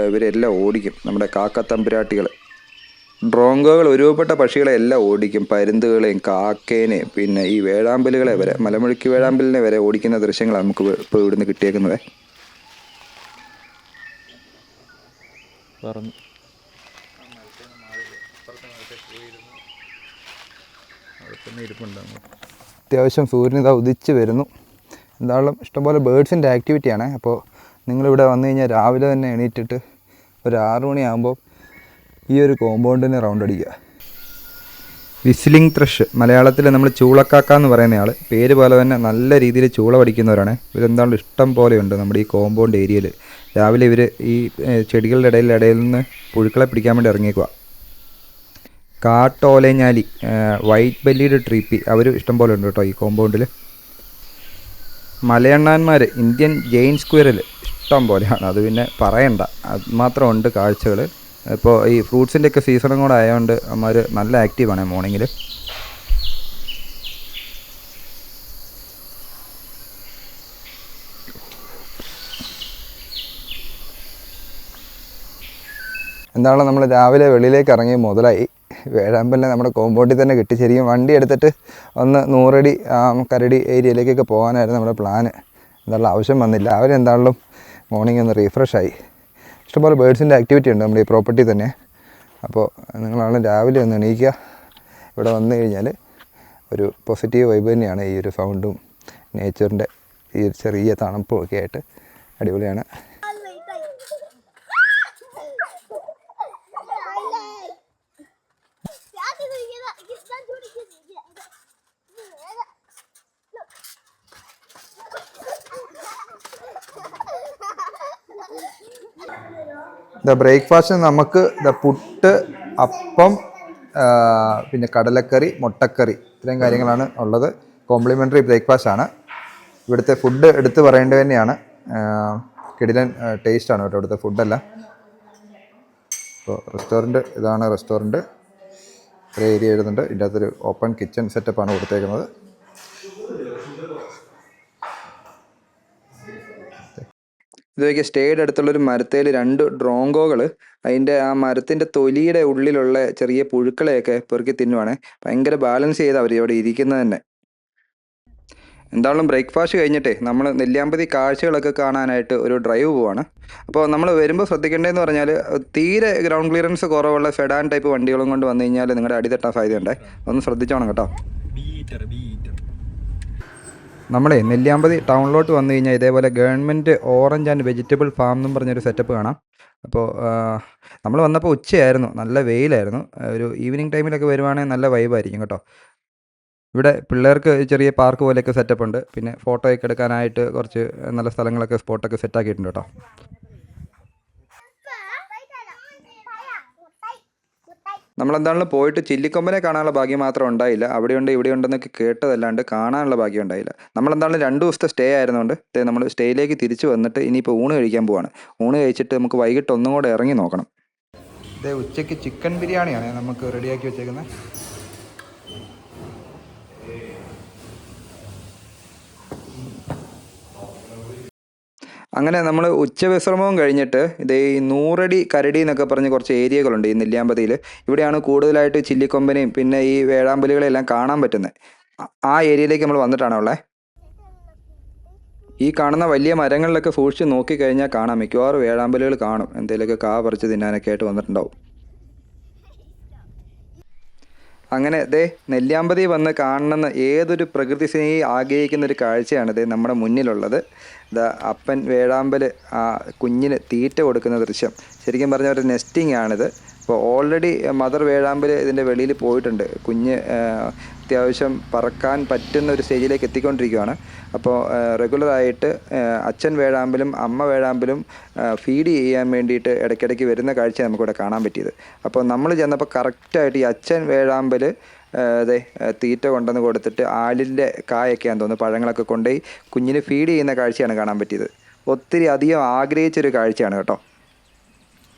ഇവരെല്ലാം ഓടിക്കും. നമ്മുടെ കാക്കത്തമ്പുരാട്ടികൾ ഡ്രോങ്കകൾ ഒരുപെട്ട പക്ഷികളെ എല്ലാം ഓടിക്കും. പരുന്തുകളെയും കാക്കേനെയും പിന്നെ ഈ വേഴാമ്പലുകളെ വരെ, മലമുഴുക്കി വേഴാമ്പലിനെ വരെ ഓടിക്കുന്ന ദൃശ്യങ്ങളാണ് നമുക്ക് ഇപ്പോൾ ഇവിടുന്ന് കിട്ടിയേക്കുന്നത്. അത്യാവശ്യം സൂര്യൻ ഇതാ ഉദിച്ച് വരുന്നു. എന്തായാലും ഇഷ്ടംപോലെ ബേഡ്സിൻ്റെ ആക്ടിവിറ്റിയാണ്. അപ്പോൾ നിങ്ങളിവിടെ വന്നു കഴിഞ്ഞാൽ രാവിലെ തന്നെ എണീറ്റിട്ട് ഒരു 6 മണിയാകുമ്പോൾ ഈ ഒരു കോമ്പൗണ്ടിന് റൗണ്ട് അടിക്കുക. വിസിലിംഗ് ത്രഷ്, മലയാളത്തിൽ നമ്മൾ ചൂളക്കാക്ക എന്ന് പറയുന്നയാൾ. പേര് പോലെ തന്നെ നല്ല രീതിയിൽ ചൂള പഠിക്കുന്നവരാണ്. ഇവരെന്താണെങ്കിലും ഇഷ്ടം പോലെയുണ്ട് നമ്മുടെ ഈ കോമ്പൗണ്ട് ഏരിയയിൽ. രാവിലെ ഇവർ ഈ ചെടികളുടെ ഇടയിൽ നിന്ന് പുഴുക്കളെ പിടിക്കാൻ വേണ്ടി ഇറങ്ങിക്കുക. കാട്ടോലഞ്ഞാലി, വൈറ്റ് ബെല്ലീഡ് ട്രീപ്പി, അവർ ഇഷ്ടം പോലെ ഉണ്ട് കേട്ടോ ഈ കോമ്പൗണ്ടിൽ. മലയണ്ണാന്മാർ, ഇന്ത്യൻ ജെയിൻ സ്ക്വിറൽ ഇഷ്ടം പോലെയാണ്. അത് പിന്നെ പറയണ്ട, അത് മാത്രമുണ്ട് കാഴ്ചകൾ. ഇപ്പോൾ ഈ ഫ്രൂട്ട്സിൻ്റെ ഒക്കെ സീസണും കൂടെ ആയതുകൊണ്ട് അമ്മമാർ നല്ല ആക്റ്റീവാണ് മോർണിംഗിൽ. എന്താണ് നമ്മൾ രാവിലെ വെളിയിലേക്ക് ഇറങ്ങി മുതലായി. വേഴാമ്പലിനെ നമ്മുടെ കോമ്പൗണ്ടിൽ തന്നെ കിട്ടി. ശരിക്കും വണ്ടി എടുത്തിട്ട് ഒന്ന് 100 അടി കരടി ഏരിയയിലേക്കൊക്കെ പോകാനായിരുന്നു നമ്മുടെ പ്ലാന്. എന്നുള്ള ആവശ്യം വന്നില്ല. അവരെന്താണെങ്കിലും മോർണിംഗ് ഒന്ന് റീഫ്രഷായി. ഇഷ്ടംപോലെ ബേഡ്സിൻ്റെ ആക്ടിവിറ്റി ഉണ്ട് നമ്മുടെ ഈ പ്രോപ്പർട്ടി തന്നെ. അപ്പോൾ നിങ്ങളാണ് രാവിലെ ഒന്ന് എണീക്കുക. ഇവിടെ വന്നു കഴിഞ്ഞാൽ ഒരു പോസിറ്റീവ് വൈബ് തന്നെയാണ്. ഈ ഒരു സൗണ്ടും നേച്ചറിൻ്റെ ഈ ഒരു ചെറിയ തണുപ്പും ഒക്കെ ആയിട്ട് അടിപൊളിയാണ്. ബ്രേക്ക്ഫാസ്റ്റ് നമുക്ക് പുട്ട്, അപ്പം, പിന്നെ കടലക്കറി, മുട്ടക്കറി, ഇത്രയും കാര്യങ്ങളാണ് ഉള്ളത്. കോംപ്ലിമെൻ്ററി ബ്രേക്ക്ഫാസ്റ്റ് ആണ്. ഇവിടുത്തെ ഫുഡ് എടുത്ത് പറയേണ്ടത് തന്നെയാണ്. കിടിലൻ ടേസ്റ്റാണ് കേട്ടോ ഇവിടുത്തെ ഫുഡെല്ലാം. അപ്പോൾ റെസ്റ്റോറൻറ്റ്, ഇതാണ് റെസ്റ്റോറൻറ്റ്. ഒരു ഏരിയ എഴുതുന്നുണ്ട്. ഇതിൻ്റെ അകത്തൊരു ഓപ്പൺ കിച്ചൺ സെറ്റപ്പാണ് കൊടുത്തേക്കുന്നത്. ഇതൊക്കെ സ്റ്റേയുടെ അടുത്തുള്ളൊരു മരത്തേൽ 2 ഡ്രോങ്കോകൾ അതിൻ്റെ ആ മരത്തിൻ്റെ തൊലിയുടെ ഉള്ളിലുള്ള ചെറിയ പുഴുക്കളെയൊക്കെ പെറുക്കി തിന്നുവാണ്. ഭയങ്കര ബാലൻസ് ചെയ്ത് അവർ ഇവിടെ ഇരിക്കുന്നത് തന്നെ. എന്തായാലും ബ്രേക്ക്ഫാസ്റ്റ് കഴിഞ്ഞിട്ടേ നമ്മൾ നെല്ലിയാമ്പതി കാഴ്ചകളൊക്കെ കാണാനായിട്ട് ഒരു ഡ്രൈവ് പോവാണ്. അപ്പോൾ നമ്മൾ വരുമ്പോൾ ശ്രദ്ധിക്കേണ്ടതെന്ന് പറഞ്ഞാൽ തീരെ ഗ്രൗണ്ട് ക്ലിയറൻസ് കുറവുള്ള സെഡാൻ ടൈപ്പ് വണ്ടികളും കൊണ്ട് വന്നു കഴിഞ്ഞാൽ നിങ്ങളുടെ അടി തട്ടാൻ സാധ്യതയുണ്ട്. ഒന്ന് ശ്രദ്ധിച്ചോണം കേട്ടോ. നമ്മളെ നെല്ലിയാമ്പതി ടൗണിലോട്ട് വന്നു കഴിഞ്ഞാൽ ഇതേപോലെ government orange and vegetable farm എന്നും പറഞ്ഞൊരു സെറ്റപ്പ് കാണാം. അപ്പോൾ നമ്മൾ വന്നപ്പോൾ ഉച്ചയായിരുന്നു, നല്ല വെയിലായിരുന്നു. ഒരു ഈവനിങ് ടൈമിലൊക്കെ വരുവാണെങ്കിൽ നല്ല വൈബായിരിക്കും കേട്ടോ. ഇവിടെ പിള്ളേർക്ക് ചെറിയ പാർക്ക് പോലെയൊക്കെ സെറ്റപ്പ് ഉണ്ട്. പിന്നെ ഫോട്ടോയൊക്കെ എടുക്കാനായിട്ട് കുറച്ച് നല്ല സ്ഥലങ്ങളൊക്കെ സ്പോട്ടൊക്കെ സെറ്റാക്കിയിട്ടുണ്ട് കേട്ടോ. നമ്മളെന്താണെങ്കിലും പോയിട്ട് ചില്ലിക്കൊമ്പനെ കാണാനുള്ള ഭാഗ്യം മാത്രം ഉണ്ടായില്ല. അവിടെയുണ്ട് ഇവിടെയുണ്ടെന്നൊക്കെ കേട്ടതല്ലാണ്ട് കാണാനുള്ള ഭാഗ്യം ഉണ്ടായില്ല. നമ്മളെന്താണെങ്കിലും 2 ദിവസത്തെ സ്റ്റേ ആയിരുന്നുകൊണ്ട് നമ്മൾ സ്റ്റേയിലേക്ക് തിരിച്ച് വന്നിട്ട് ഇനിയിപ്പോൾ ഊണ് കഴിക്കാൻ പോവാണ്. ഊണ് കഴിച്ചിട്ട് നമുക്ക് വൈകിട്ട് ഒന്നും കൂടെ ഇറങ്ങി നോക്കണം. ഉച്ചയ്ക്ക് ചിക്കൻ ബിരിയാണിയാണ് നമുക്ക് റെഡിയാക്കി വെച്ചേക്കുന്നത്. അങ്ങനെ നമ്മൾ ഉച്ചവിശ്രമവും കഴിഞ്ഞിട്ട് ഈ 100 അടി കരടി എന്നൊക്കെ പറഞ്ഞ് കുറച്ച് ഏരിയകളുണ്ട് ഈ നെല്ലിയാമ്പതിയിൽ. ഇവിടെയാണ് കൂടുതലായിട്ട് ചില്ലിക്കൊമ്പനെയും പിന്നെ ഈ വേഴാമ്പലുകളെല്ലാം കാണാൻ പറ്റുന്നത്. ആ ഏരിയയിലേക്ക് നമ്മൾ വന്നിട്ടാണ് ഉള്ളത്. ഈ കാണുന്ന വലിയ മരങ്ങളിലൊക്കെ സൂക്ഷിച്ച് നോക്കിക്കഴിഞ്ഞാൽ കാണാം, മിക്കവാറും വേഴാമ്പലുകൾ കാണും. എന്തെങ്കിലുമൊക്കെ കാ പറിച്ച് തിന്നാനൊക്കെ ആയിട്ട് വന്നിട്ടുണ്ടാവും. അങ്ങനെ നെല്ലിയാമ്പതി വന്ന് കാണണമെന്ന് ഏതൊരു പ്രകൃതി സ്നേഹി ആഗ്രഹിക്കുന്നൊരു കാഴ്ചയാണ് നമ്മുടെ മുന്നിലുള്ളത്. അപ്പൻ വേഴാമ്പൽ ആ കുഞ്ഞിന് തീറ്റ കൊടുക്കുന്ന ദൃശ്യം. ശരിക്കും പറഞ്ഞ ഒരു നെസ്റ്റിംഗ് ആണിത്. അപ്പോൾ ഓൾറെഡി മദർ വേഴാമ്പൽ ഇതിൻ്റെ വെളിയിൽ പോയിട്ടുണ്ട്. കുഞ്ഞ് അത്യാവശ്യം പറക്കാൻ പറ്റുന്ന ഒരു സ്റ്റേജിലേക്ക് എത്തിക്കൊണ്ടിരിക്കുകയാണ്. അപ്പോൾ റെഗുലറായിട്ട് അച്ഛൻ വേഴാമ്പലും അമ്മ വേഴാമ്പലും ഫീഡ് ചെയ്യാൻ വേണ്ടിയിട്ട് ഇടയ്ക്കിടയ്ക്ക് വരുന്ന കാഴ്ച നമുക്കിവിടെ കാണാൻ പറ്റിയത്. അപ്പോൾ നമ്മൾ ചെന്നപ്പോൾ കറക്റ്റായിട്ട് ഈ അച്ഛൻ വേഴാമ്പൽ തീറ്റ കൊണ്ടുവന്ന് കൊടുത്തിട്ട് ആലിൻ്റെ കായൊക്കെയാന്ന് തോന്നുന്നു പഴങ്ങളൊക്കെ കൊണ്ടുപോയി കുഞ്ഞിന് ഫീഡ് ചെയ്യുന്ന കാഴ്ചയാണ് കാണാൻ പറ്റിയത്. ഒത്തിരി അധികം ആഗ്രഹിച്ചൊരു കാഴ്ചയാണ് കേട്ടോ.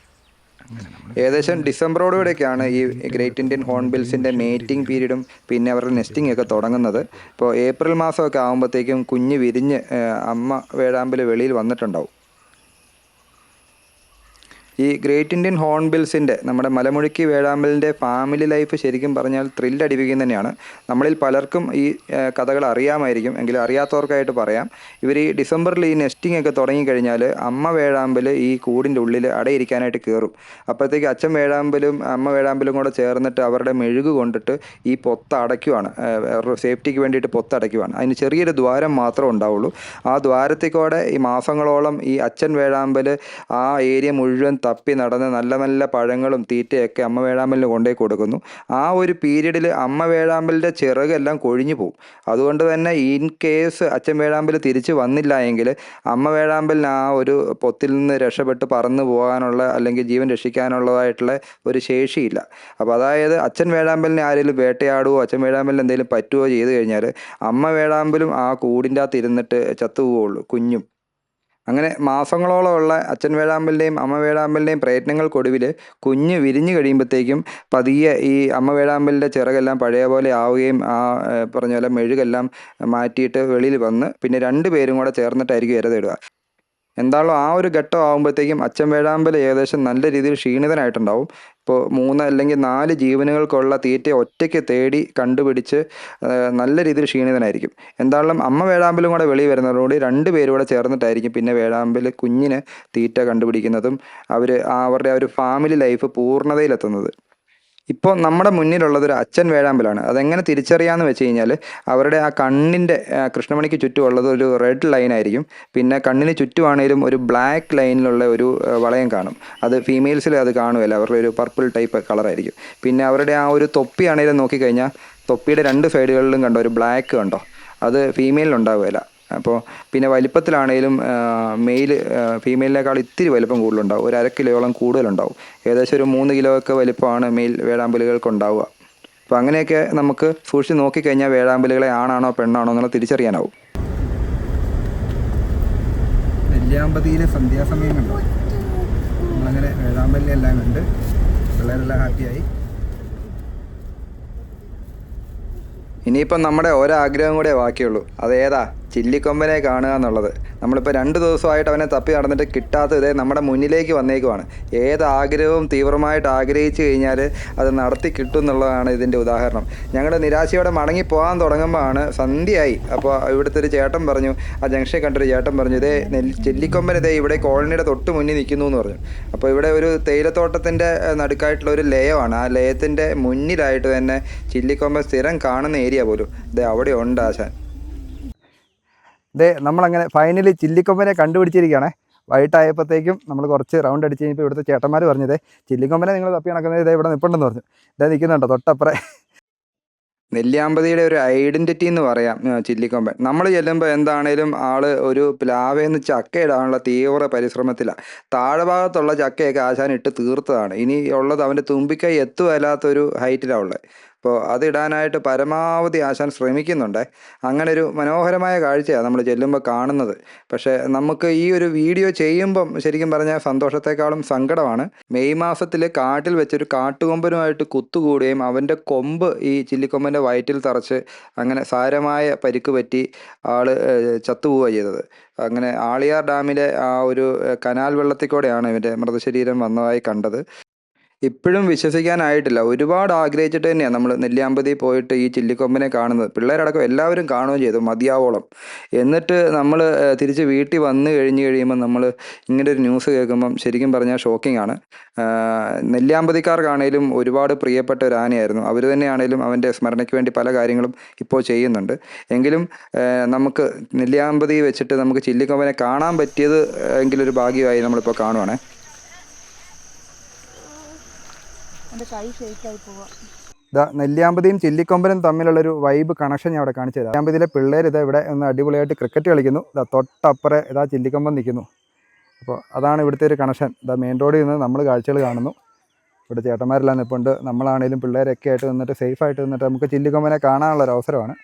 ഏകദേശം ഡിസംബറോടുകൂടെയൊക്കെയാണ് ഈ ഗ്രേറ്റ് ഇന്ത്യൻ ഹോൺബിൽസിൻ്റെ മേറ്റിംഗ് പീരീഡും പിന്നെ അവരുടെ നെസ്റ്റിംഗ് ഒക്കെ തുടങ്ങുന്നത്. ഇപ്പോൾ ഏപ്രിൽ മാസമൊക്കെ ആകുമ്പോഴത്തേക്കും കുഞ്ഞ് വിരിഞ്ഞ് അമ്മ വേഴാമ്പൽ വെളിയിൽ വന്നിട്ടുണ്ടാവും. ഈ ഗ്രേറ്റ് ഇന്ത്യൻ ഹോൺബിൽസിൻ്റെ നമ്മുടെ മലമുഴക്കി വേഴാമ്പലിൻ്റെ ഫാമിലി ലൈഫ് ശരിക്കും പറഞ്ഞാൽ ത്രില്ലടിപ്പിക്കുന്ന തന്നെയാണ്. നമ്മളിൽ പലർക്കും ഈ കഥകൾ അറിയാമായിരിക്കും, എങ്കിലും അറിയാത്തവർക്കായിട്ട് പറയാം. ഇവർ ഈ ഡിസംബറിൽ ഈ നെസ്റ്റിംഗ് ഒക്കെ തുടങ്ങിക്കഴിഞ്ഞാൽ അമ്മ വേഴാമ്പൽ ഈ കൂടിൻ്റെ ഉള്ളിൽ അടയിരിക്കാനായിട്ട് കയറും. അപ്പോഴത്തേക്ക് അച്ഛൻ വേഴാമ്പലും അമ്മ വേഴാമ്പലും കൂടെ ചേർന്നിട്ട് അവരുടെ മെഴുക് കൊണ്ടിട്ട് ഈ പൊത്ത് അടയ്ക്കുവാണ്. അവരുടെ സേഫ്റ്റിക്ക് വേണ്ടിയിട്ട് പൊത്ത് അടയ്ക്കുവാണ്. അതിന് ചെറിയൊരു ദ്വാരം മാത്രമേ ഉണ്ടാവുള്ളൂ. ആ ദ്വാരത്തിൽക്കൂടെ ഈ മാസങ്ങളോളം ഈ അച്ഛൻ വേഴാമ്പൽ ആ ഏരിയ മുഴുവൻ തപ്പി നടന്ന് നല്ല നല്ല പഴങ്ങളും തീറ്റയൊക്കെ അമ്മ വേഴാമ്പലിന് കൊണ്ടുപോയി കൊടുക്കുന്നു. ആ ഒരു പീരീഡിൽ അമ്മ വേഴാമ്പലിൻ്റെ ചിറകെല്ലാം കൊഴിഞ്ഞു പോകും. അതുകൊണ്ട് തന്നെ ഇൻ കേസ് അച്ഛൻ വേഴാമ്പൽ തിരിച്ച് വന്നില്ല എങ്കിൽ അമ്മ വേഴാമ്പലിന് ആ ഒരു പൊത്തിൽ നിന്ന് രക്ഷപ്പെട്ട് പറന്ന് പോകാനുള്ള അല്ലെങ്കിൽ ജീവൻ രക്ഷിക്കാനുള്ളതായിട്ടുള്ള ഒരു ശേഷിയില്ല. അപ്പോൾ അതായത് അച്ഛൻ വേഴാമ്പലിനെ ആരെങ്കിലും വേട്ടയാടുകയോ അച്ഛൻ വേഴാമ്പലിന് എന്തെങ്കിലും പറ്റുകയോ ചെയ്ത് കഴിഞ്ഞാൽ അമ്മ വേഴാമ്പലും ആ കൂടിൻ്റെ അകത്ത് ഇരുന്നിട്ട് ചത്തുപോവുള്ളൂ, കുഞ്ഞും. അങ്ങനെ മാസങ്ങളോളമുള്ള അച്ഛൻ വേഴാമ്പലിൻ്റെയും അമ്മ വേഴാമ്പലിൻ്റെയും പ്രയത്നങ്ങൾക്കൊടുവിൽ കുഞ്ഞ് വിരിഞ്ഞ് കഴിയുമ്പോഴത്തേക്കും പതിയെ ഈ അമ്മ വേഴാമ്പലിൻ്റെ ചിറകെല്ലാം പഴയ പോലെ ആവുകയും ആ പറഞ്ഞ പോലെ മെഴുകെല്ലാം മാറ്റിയിട്ട് വെളിയിൽ വന്ന് പിന്നെ 2 പേരും കൂടെ ചേർന്നിട്ടായിരിക്കും ഇര തേടുക. എന്താണല്ലോ ആ ഒരു ഘട്ടം ആകുമ്പോഴത്തേക്കും അച്ഛൻ വേഴാമ്പൽ ഏകദേശം നല്ല രീതിയിൽ ക്ഷീണിതനായിട്ടുണ്ടാവും. ഇപ്പോൾ 3 അല്ലെങ്കിൽ 4 ജീവനുകൾക്കുള്ള തീറ്റ ഒറ്റയ്ക്ക് തേടി കണ്ടുപിടിച്ച് നല്ല രീതിയിൽ ക്ഷീണിതനായിരിക്കും. എന്തായാലും അമ്മ വേഴാമ്പലും കൂടെ വെളിയിൽ വരുന്നതോടുകൂടി 2 പേരും കൂടെ ചേർന്നിട്ടായിരിക്കും പിന്നെ വേഴാമ്പൽ കുഞ്ഞിന് തീറ്റ കണ്ടുപിടിക്കുന്നതും അവരുടെ ആ ഒരു ഫാമിലി ലൈഫ് പൂർണ്ണതയിലെത്തുന്നത്. ഇപ്പോൾ നമ്മുടെ മുന്നിലുള്ളതൊരു അച്ഛൻ വേഴാമ്പലാണ്. അതെങ്ങനെ തിരിച്ചറിയാമെന്ന് വെച്ച് കഴിഞ്ഞാൽ അവരുടെ ആ കണ്ണിൻ്റെ കൃഷ്ണമണിക്ക് ചുറ്റുമുള്ളത് ഒരു റെഡ് ലൈനായിരിക്കും. പിന്നെ കണ്ണിന് ചുറ്റുമാണെങ്കിലും ഒരു ബ്ലാക്ക് ലൈനിലുള്ള ഒരു വളയം കാണും. അത് ഫീമെയിൽസിൽ അത് കാണുമല്ല, അവരുടെ ഒരു പർപ്പിൾ ടൈപ്പ് കളറായിരിക്കും. പിന്നെ അവരുടെ ആ ഒരു തൊപ്പിയാണെങ്കിലും നോക്കിക്കഴിഞ്ഞാൽ തൊപ്പിയുടെ 2 സൈഡുകളിലും കണ്ടോ ഒരു ബ്ലാക്ക് കണ്ടോ, അത് ഫീമെയിലിനുണ്ടാവുകയില്ല. അപ്പോൾ പിന്നെ വലിപ്പത്തിലാണെങ്കിലും മെയിൽ ഫീമെയിലിനേക്കാൾ ഇത്തിരി വലിപ്പം കൂടുതലുണ്ടാവും. ഒരു 1/2 കിലോയോളം കൂടുതലുണ്ടാവും. ഏകദേശം ഒരു 3 കിലോ ഒക്കെ വലിപ്പമാണ് മെയിൽ വേഴാമ്പലുകൾക്ക് ഉണ്ടാവുക. അപ്പോൾ അങ്ങനെയൊക്കെ നമുക്ക് സൂക്ഷിച്ച് നോക്കിക്കഴിഞ്ഞാൽ വേഴാമ്പലുകളെ ആണാണോ പെണ്ണാണോ എന്നുള്ള തിരിച്ചറിയാനാവും. നെല്ലിയാമ്പതിയിലെ സന്ധ്യാസമയം കണ്ടോ, നമ്മളങ്ങനെ വേഴാമ്പലിനെ എല്ലാം കണ്ട് പിള്ളേരെല്ലാം ഹാപ്പിയായി. ഇനിയിപ്പം നമ്മുടെ ഒരാഗ്രഹം കൂടെ ബാക്കിയുള്ളൂ. അതേതാ? ചില്ലിക്കൊമ്പനെ കാണുക എന്നുള്ളത്. നമ്മളിപ്പോൾ 2 ദിവസമായിട്ട് അവനെ തപ്പി നടന്നിട്ട് കിട്ടാത്തത് നമ്മുടെ മുന്നിലേക്ക് വന്നേക്കുവാണ്. ഏതാഗ്രഹവും തീവ്രമായിട്ട് ആഗ്രഹിച്ചു കഴിഞ്ഞാൽ അത് നടത്തി കിട്ടും എന്നുള്ളതാണ് ഇതിൻ്റെ ഉദാഹരണം. ഞങ്ങൾ നിരാശയോടെ മടങ്ങിപ്പോകാൻ തുടങ്ങുമ്പോഴാണ് സന്ധ്യയായി. അപ്പോൾ ഇവിടുത്തെ ഒരു ചേട്ടൻ പറഞ്ഞു, ആ ജംഗ്ഷനിൽ കണ്ടൊരു ചേട്ടൻ പറഞ്ഞു, ചില്ലിക്കൊമ്പൻ ഇവിടെ കോളനിയുടെ തൊട്ട് മുന്നിൽ നിൽക്കുന്നു എന്ന് പറഞ്ഞു. അപ്പോൾ ഇവിടെ ഒരു തേയിലത്തോട്ടത്തിൻ്റെ നടുക്കായിട്ടുള്ള ഒരു ലയമാണ്. ആ ലയത്തിൻ്റെ മുന്നിലായിട്ട് തന്നെ ചില്ലിക്കൊമ്പൻ സ്ഥിരം കാണുന്ന ഏരിയ പോലും അവിടെ ഉണ്ട് ആശാൻ. നമ്മളങ്ങനെ ഫൈനലി ചില്ലിക്കൊമ്പനെ കണ്ടുപിടിച്ചിരിക്കുകയാണ്. വൈകിട്ടായപ്പോഴത്തേക്കും നമ്മൾ കുറച്ച് റൗണ്ട് അടിച്ച് കഴിഞ്ഞപ്പോൾ ഇവിടുത്തെ ചേട്ടന്മാർ പറഞ്ഞത് ചില്ലിക്കൊമ്പനെ നിങ്ങൾ തപ്പി നടക്കുന്നത് ഇവിടെ നിൽപ്പുണ്ടെന്ന് പറഞ്ഞു. നിൽക്കുന്നുണ്ടോ തൊട്ടപ്പുറം. നെല്ലിയാമ്പതിയുടെ ഒരു ഐഡൻറ്റിറ്റി എന്ന് പറയാം ചില്ലിക്കൊമ്പൻ. നമ്മൾ ചെല്ലുമ്പോൾ എന്താണേലും ആള് ഒരു പ്ലാവേന്ന് ചക്ക ഇടാനുള്ള തീവ്ര പരിശ്രമത്തിലാണ്. താഴെ ഭാഗത്തുള്ള ചക്കയൊക്കെ ആശാൻ ഇട്ട് തീർത്തതാണ്. ഇനി ഉള്ളത് അവൻ്റെ തുമ്പിക്കൈ എത്തുകയില്ലാത്തൊരു ഹൈറ്റിലാണ് ഉള്ളത്. അപ്പോൾ അതിടാനായിട്ട് പരമാവധി ആശാൻ ശ്രമിക്കുന്നുണ്ട്. അങ്ങനെ ഒരു മനോഹരമായ കാഴ്ചയാണ് നമ്മൾ ചെല്ലുമ്പോൾ കാണുന്നത്. പക്ഷേ നമുക്ക് ഈ ഒരു വീഡിയോ ചെയ്യുമ്പം ശരിക്കും പറഞ്ഞാൽ സന്തോഷത്തെക്കാളും സങ്കടമാണ്. മെയ് മാസത്തിൽ കാട്ടിൽ വെച്ചൊരു കാട്ടുകൊമ്പനുമായിട്ട് കുത്തുകൂടുകയും അവൻ്റെ കൊമ്പ് ഈ ചില്ലിക്കൊമ്പൻ്റെ വയറ്റിൽ തറച്ച് അങ്ങനെ സാരമായ പരിക്ക് പറ്റി ആൾ ചത്തുപോവുക ചെയ്തത്. അങ്ങനെ ആളിയാർ ഡാമിലെ ആ ഒരു കനാൽ വെള്ളത്തിൽ കൂടെയാണ് ഇവൻ്റെ മൃതശരീരം വന്നതായി കണ്ടത്. ഇപ്പോഴും വിശ്വസിക്കാനായിട്ടില്ല. ഒരുപാട് ആഗ്രഹിച്ചിട്ട് തന്നെയാണ് നമ്മൾ നെല്ലിയാമ്പതി പോയിട്ട് ഈ ചില്ലിക്കൊമ്പനെ കാണുന്നത്. പിള്ളേരടക്കം എല്ലാവരും കാണുകയും ചെയ്തു മതിയാവോളം. എന്നിട്ട് നമ്മൾ തിരിച്ച് വീട്ടിൽ വന്നു കഴിയുമ്പോൾ നമ്മൾ ഇങ്ങനെ ഒരു ന്യൂസ് കേൾക്കുമ്പം ശരിക്കും പറഞ്ഞാൽ ഷോക്കിംഗ് ആണ്. നെല്ലിയാമ്പതിക്കാർക്കാണേലും ഒരുപാട് പ്രിയപ്പെട്ട ഒരു ആനയായിരുന്നു. അവർ തന്നെയാണേലും അവൻ്റെ സ്മരണയ്ക്ക് വേണ്ടി പല കാര്യങ്ങളും ഇപ്പോൾ ചെയ്യുന്നുണ്ട്. എങ്കിലും നമുക്ക് നെല്ലിയാമ്പതി വെച്ചിട്ട് നമുക്ക് ചില്ലിക്കൊമ്പനെ കാണാൻ പറ്റിയത് എങ്കിലൊരു ഭാഗ്യമായി നമ്മളിപ്പോൾ കാണുവാണേ. ഇതാ നെല്ലിയാമ്പതിയും ചില്ലിക്കൊമ്പനും തമ്മിലുള്ളൊരു വൈബ് കണക്ഷൻ ഞാൻ അവിടെ കാണിച്ചു തരാം. നെല്ലിയാമ്പതിയിലെ പിള്ളേർ ഇതാ ഇവിടെ ഒന്ന് അടിപൊളിയായിട്ട് ക്രിക്കറ്റ് കളിക്കുന്നു. ഇതാ തൊട്ടപ്പുറം ഇതാ ചില്ലിക്കൊമ്പൻ നിൽക്കുന്നു. അപ്പോൾ അതാണ് ഇവിടുത്തെ ഒരു കണക്ഷൻ. ഇതാ മെയിൻ റോഡിൽ നിന്ന് നമ്മൾ കാഴ്ചകൾ കാണുന്നു. ഇവിടെ ചേട്ടന്മാരെല്ലാം നിൽപ്പുണ്ട്. നമ്മളാണേലും പിള്ളേരൊക്കെ ആയിട്ട് നിന്നിട്ട് സേഫായിട്ട് നിന്നിട്ട് നമുക്ക് ചില്ലിക്കൊമ്പനെ കാണാനുള്ളൊരു അവസരമാണ്.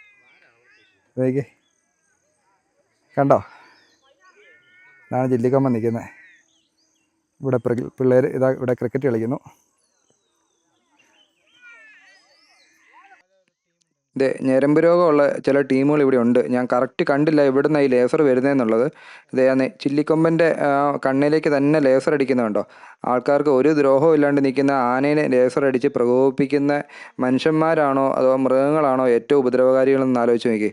ഇതേക്ക് കണ്ടോ, ഇതാണ് ചില്ലിക്കൊമ്പൻ നിൽക്കുന്നത്. ഇവിടെ പിള്ളേർ ഇതാ ഇവിടെ ക്രിക്കറ്റ് കളിക്കുന്നു. ഇത് ഞരമ്പ് രോഗമുള്ള ചില ടീമുകൾ ഇവിടെ ഉണ്ട്. ഞാൻ കറക്റ്റ് കണ്ടില്ല എവിടുന്ന ഈ ലേസർ വരുന്നതെന്നുള്ളത്. ഇതേ ചില്ലിക്കൊമ്പൻ്റെ കണ്ണിലേക്ക് തന്നെ ലേസർ അടിക്കുന്നുണ്ടോ. ആൾക്കാർക്ക് ഒരു ദ്രോഹവും ഇല്ലാണ്ട് നിൽക്കുന്ന ആനേനെ ലേസർ അടിച്ച് പ്രകോപിപ്പിക്കുന്ന മനുഷ്യന്മാരാണോ അതോ മൃഗങ്ങളാണോ ഏറ്റവും ഉപദ്രവകാരികളെന്ന് ആലോചിച്ച് നോക്കി.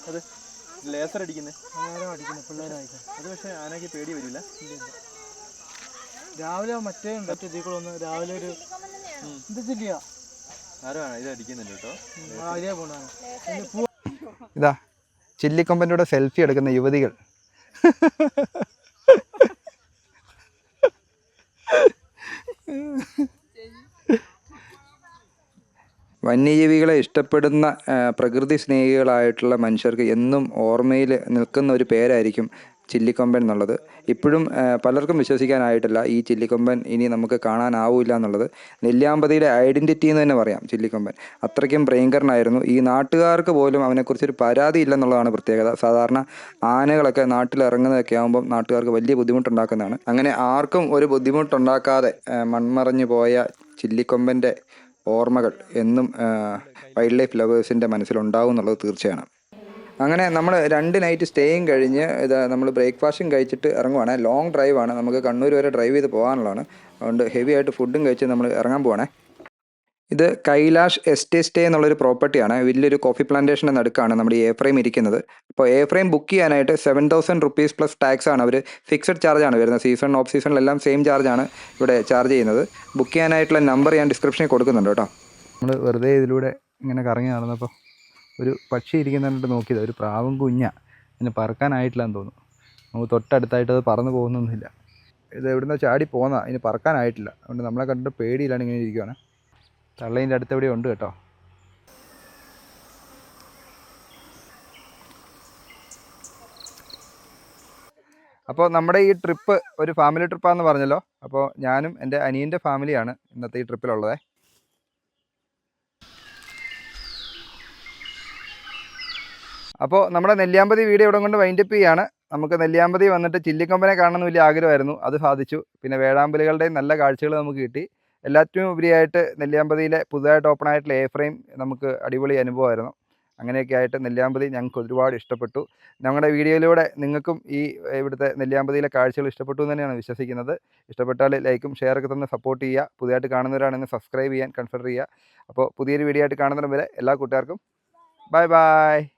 അത് ലേസർ അടിക്കുന്നത് പിള്ളേരായിരിക്കും. അത് പക്ഷേ ആനയ്ക്ക് പേടി വരില്ല. രാവിലെ മറ്റേ ഒന്ന് രാവിലെ ഒരു ഇതില്ല ആരാണ് ഇത് അടിക്കുന്നുണ്ട് കേട്ടോ. അതേ പോണ ഇതാ ചില്ലിക്കൊമ്പൻ്റെ കൂടെ സെൽഫി എടുക്കുന്ന യുവതികൾ. വന്യജീവികളെ ഇഷ്ടപ്പെടുന്ന പ്രകൃതി സ്നേഹികളായിട്ടുള്ള മനുഷ്യർക്ക് എന്നും ഓർമ്മയിൽ നിൽക്കുന്ന ഒരു പേരായിരിക്കും ചില്ലിക്കൊമ്പൻ എന്നുള്ളത്. ഇപ്പോഴും പലർക്കും വിശ്വസിക്കാനായിട്ടില്ല ഈ ചില്ലിക്കൊമ്പൻ ഇനി നമുക്ക് കാണാനാവില്ല എന്നുള്ളത്. നെല്ലിയാമ്പതിയുടെ ഐഡൻറ്റിറ്റി എന്ന് തന്നെ പറയാം ചില്ലിക്കൊമ്പൻ. അത്രയ്ക്കും ഭയങ്കരനായിരുന്നു. ഈ നാട്ടുകാർക്ക് പോലും അവനെക്കുറിച്ചൊരു പരാതി ഇല്ലെന്നുള്ളതാണ് പ്രത്യേകത. സാധാരണ ആനകളൊക്കെ നാട്ടിലിറങ്ങുന്നതൊക്കെ ആകുമ്പം നാട്ടുകാർക്ക് വലിയ ബുദ്ധിമുട്ടുണ്ടാക്കുന്നതാണ്. അങ്ങനെ ആർക്കും ഒരു ബുദ്ധിമുട്ടുണ്ടാക്കാതെ മൺമറഞ്ഞു പോയ ചില്ലിക്കൊമ്പൻ്റെ ഓർമ്മകൾ എന്നും വൈൽഡ് ലൈഫ് ലവേഴ്സിൻ്റെ മനസ്സിലുണ്ടാവും എന്നുള്ളത് തീർച്ചയാണ്. അങ്ങനെ നമ്മൾ 2 നൈറ്റ് സ്റ്റേയും കഴിഞ്ഞ് നമ്മൾ ബ്രേക്ക്ഫാസ്റ്റും കഴിച്ചിട്ട് ഇറങ്ങുവാണ്. ലോങ് ഡ്രൈവാണ്, നമുക്ക് കണ്ണൂർ വരെ ഡ്രൈവ് ചെയ്ത് പോകാനുള്ളതാണ്. അതുകൊണ്ട് ഹെവി ആയിട്ട് ഫുഡും കഴിച്ച് നമ്മൾ ഇറങ്ങാൻ പോവാണേ. ഇത് കൈലാഷ് എസ്റ്റേറ്റ് എന്നുള്ളൊരു പ്രോപ്പർട്ടിയാണ്. വലിയൊരു കോഫി പ്ലാന്റേഷൻ്റെ നടുക്കാണ് നമ്മുടെ എ ഫ്രെയിം ഇരിക്കുന്നത്. അപ്പോൾ എ ഫ്രെയിം ബുക്ക് ചെയ്യാനായിട്ട് 7,000 റുപ്പീസ് പ്ലസ് ടാക്സ് ആണ്. അവർ ഫിക്സഡ് ചാർജാണ് വരുന്നത്. സീസൺ ഓഫ് സീസണിലെല്ലാം സെയിം ചാർജാണ് ഇവിടെ ചാർജ് ചെയ്യുന്നത്. ബുക്ക് ചെയ്യാനായിട്ടുള്ള നമ്പർ ഞാൻ ഡിസ്ക്രിപ്ഷനിൽ കൊടുക്കുന്നുണ്ട് കേട്ടോ. നമ്മൾ വെറുതെ ഇതിലൂടെ ഇങ്ങനെ കറങ്ങി നടന്നപ്പോൾ ഒരു പക്ഷി ഇരിക്കുന്നുണ്ട് നോക്കിയത്. ഒരു പ്രാവും കുഞ്ഞ, അതിന് പറക്കാനായിട്ടില്ലെന്ന് തോന്നുന്നു. നമുക്ക് തൊട്ടടുത്തായിട്ട് അത് പറന്ന് പോകുന്നൊന്നുമില്ല. ഇത് എവിടുന്ന് ചാടി പോന്നാ, അതിന് പറക്കാനായിട്ടില്ല. അതുകൊണ്ട് നമ്മളെ കണ്ടിട്ട് പേടിയിലാണ് ഇങ്ങനെ ഇരിക്കുകയാണ്. തള്ളേൻ്റെ അടുത്ത് എവിടെ ഉണ്ട് കേട്ടോ. അപ്പോൾ നമ്മുടെ ഈ ട്രിപ്പ് ഒരു ഫാമിലി ട്രിപ്പാണെന്ന് പറഞ്ഞല്ലോ. അപ്പോൾ ഞാനും എൻ്റെ അനിയൻ്റെ ഫാമിലിയാണ് ഇന്നത്തെ ഈ ട്രിപ്പിലുള്ളത്. അപ്പോൾ നമ്മുടെ നെല്ലിയാമ്പതി വീഡിയോ ഇവിടെ കൊണ്ട് വൈൻഡപ്പ് ചെയ്യുകയാണ്. നമുക്ക് നെല്ലിയാമ്പതി വന്നിട്ട് ചില്ലിക്കൊമ്പനെ കാണണമെന്ന് വലിയ ആഗ്രഹമായിരുന്നു, അത് സാധിച്ചു. പിന്നെ വേഴാമ്പലുകളുടെയും നല്ല കാഴ്ചകൾ നമുക്ക് കിട്ടി. എല്ലാറ്റിനും ഉപരിയായിട്ട് നെല്ലിയാമ്പതിയിലെ പുതുതായിട്ട് ഓപ്പൺ ആയിട്ടുള്ള എ ഫ്രെയിം നമുക്ക് അടിപൊളി അനുഭവമായിരുന്നു. അങ്ങനെയൊക്കെ ആയിട്ട് നെല്ലിയാമ്പതി ഞങ്ങൾക്ക് ഒരുപാട് ഇഷ്ടപ്പെട്ടു. ഞങ്ങളുടെ വീഡിയോയിലൂടെ നിങ്ങൾക്കും ഈ ഇവിടുത്തെ നെല്ലിയാമ്പതിയിലെ കാഴ്ചകൾ ഇഷ്ടപ്പെട്ടു എന്ന് തന്നെയാണ് വിശ്വസിക്കുന്നത്. ഇഷ്ടപ്പെട്ടാൽ ലൈക്കും ഷെയറൊക്കെ തന്നെ സപ്പോർട്ട് ചെയ്യുക. പുതിയതായിട്ട് കാണുന്നവരാണെങ്കിൽ സബ്സ്ക്രൈബ് ചെയ്യാൻ കൺസിഡർ ചെയ്യുക. അപ്പോൾ പുതിയൊരു വീഡിയോ ആയിട്ട് കാണുന്നതിന് വരെ എല്ലാ കൂട്ടുകാർക്കും ബൈ ബൈ.